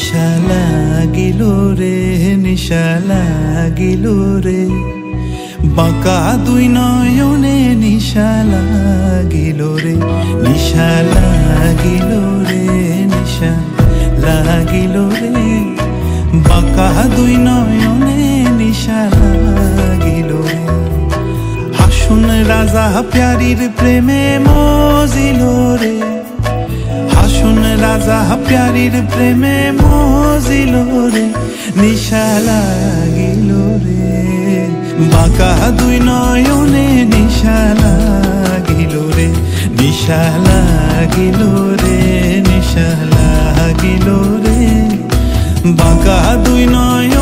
নিশা লাগিল রে, নিশা লাগিল রে, বাঁকা দুই নয়নে নিশা লাগিল রে, নিশা লাগিল রে, নিশা লাগিল রে, বাঁকা দুই নয়নে নিশা লাগিল রে। হাসুন রাজা প্যারীর প্রেমে মজিল রে, হাসুন রাজা প্যারীর প্রেমে মজিল রে, নিশা লাগিল রে, বাঁকা দুই নয়নে নিশা লাগিল রে, নিশা লাগিল রে, নিশা লাগিল রে, বাঁকা দুই নয়নে